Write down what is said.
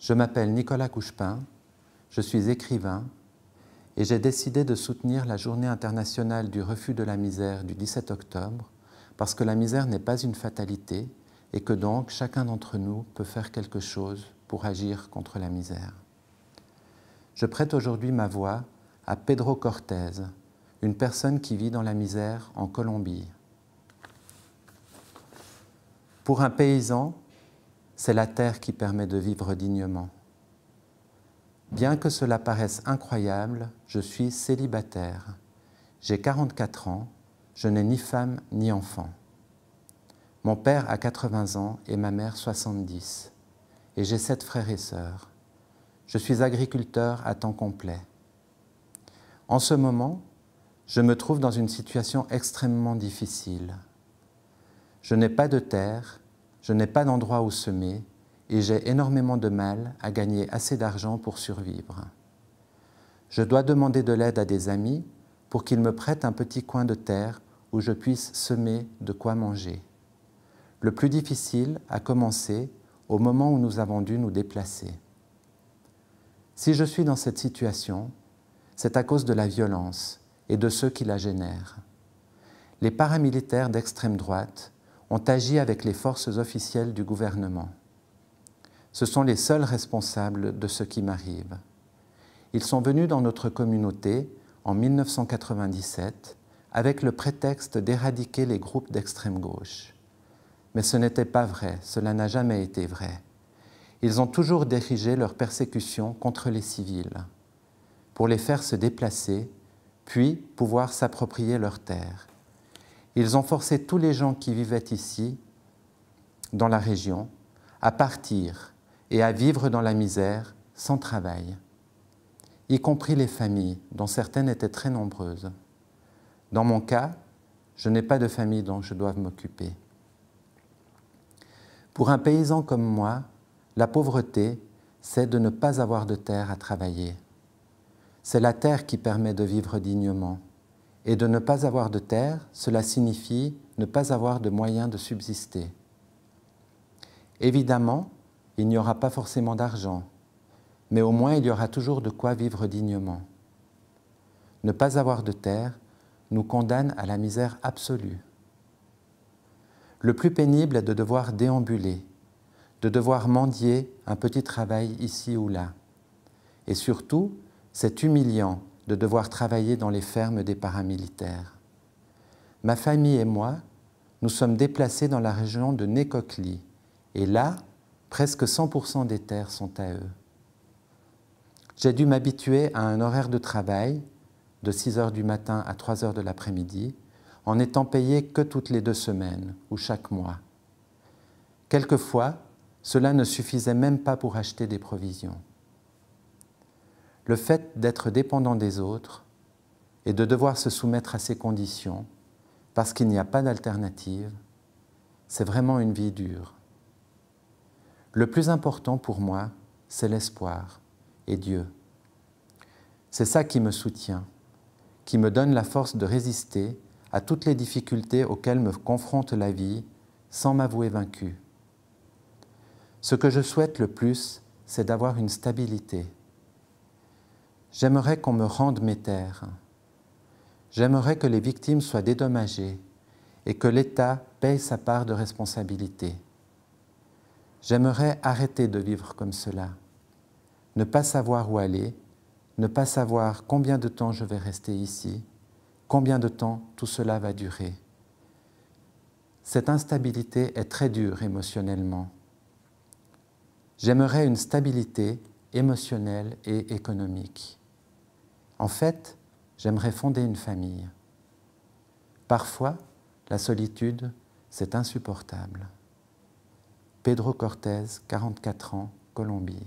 Je m'appelle Nicolas Couchepin, je suis écrivain et j'ai décidé de soutenir la Journée internationale du refus de la misère du 17 octobre parce que la misère n'est pas une fatalité et que donc chacun d'entre nous peut faire quelque chose pour agir contre la misère. Je prête aujourd'hui ma voix à Pedro Cortés, une personne qui vit dans la misère en Colombie. Pour un paysan, c'est la terre qui permet de vivre dignement. Bien que cela paraisse incroyable, je suis célibataire. J'ai 44 ans, je n'ai ni femme ni enfant. Mon père a 80 ans et ma mère 70. Et j'ai 7 frères et sœurs. Je suis agriculteur à temps complet. En ce moment, je me trouve dans une situation extrêmement difficile. Je n'ai pas de terre, je n'ai pas d'endroit où semer et j'ai énormément de mal à gagner assez d'argent pour survivre. Je dois demander de l'aide à des amis pour qu'ils me prêtent un petit coin de terre où je puisse semer de quoi manger. Le plus difficile a commencé au moment où nous avons dû nous déplacer. Si je suis dans cette situation, c'est à cause de la violence et de ceux qui la génèrent. Les paramilitaires d'extrême droite ont agi avec les forces officielles du gouvernement. Ce sont les seuls responsables de ce qui m'arrive. Ils sont venus dans notre communauté en 1997 avec le prétexte d'éradiquer les groupes d'extrême gauche. Mais ce n'était pas vrai, cela n'a jamais été vrai. Ils ont toujours dirigé leur persécution contre les civils, pour les faire se déplacer, puis pouvoir s'approprier leurs terres. Ils ont forcé tous les gens qui vivaient ici, dans la région, à partir et à vivre dans la misère, sans travail, y compris les familles, dont certaines étaient très nombreuses. Dans mon cas, je n'ai pas de famille dont je doive m'occuper. Pour un paysan comme moi, la pauvreté, c'est de ne pas avoir de terre à travailler. C'est la terre qui permet de vivre dignement. Et de ne pas avoir de terre, cela signifie ne pas avoir de moyens de subsister. Évidemment, il n'y aura pas forcément d'argent, mais au moins il y aura toujours de quoi vivre dignement. Ne pas avoir de terre nous condamne à la misère absolue. Le plus pénible est de devoir déambuler, de devoir mendier un petit travail ici ou là. Et surtout, c'est humiliant de devoir travailler dans les fermes des paramilitaires. Ma famille et moi, nous sommes déplacés dans la région de Nécoclí, et là, presque 100% des terres sont à eux. J'ai dû m'habituer à un horaire de travail de 6 heures du matin à 3 heures de l'après-midi, en n'étant payé que toutes les 2 semaines ou chaque mois. Quelquefois, cela ne suffisait même pas pour acheter des provisions. Le fait d'être dépendant des autres et de devoir se soumettre à ces conditions, parce qu'il n'y a pas d'alternative, c'est vraiment une vie dure. Le plus important pour moi, c'est l'espoir et Dieu. C'est ça qui me soutient, qui me donne la force de résister à toutes les difficultés auxquelles me confronte la vie sans m'avouer vaincu. Ce que je souhaite le plus, c'est d'avoir une stabilité. J'aimerais qu'on me rende mes terres. J'aimerais que les victimes soient dédommagées et que l'État paye sa part de responsabilité. J'aimerais arrêter de vivre comme cela, ne pas savoir où aller, ne pas savoir combien de temps je vais rester ici, combien de temps tout cela va durer. Cette instabilité est très dure émotionnellement. J'aimerais une stabilité émotionnelle et économique. En fait, j'aimerais fonder une famille. Parfois, la solitude, c'est insupportable. Pedro Cortés, 44 ans, Colombie.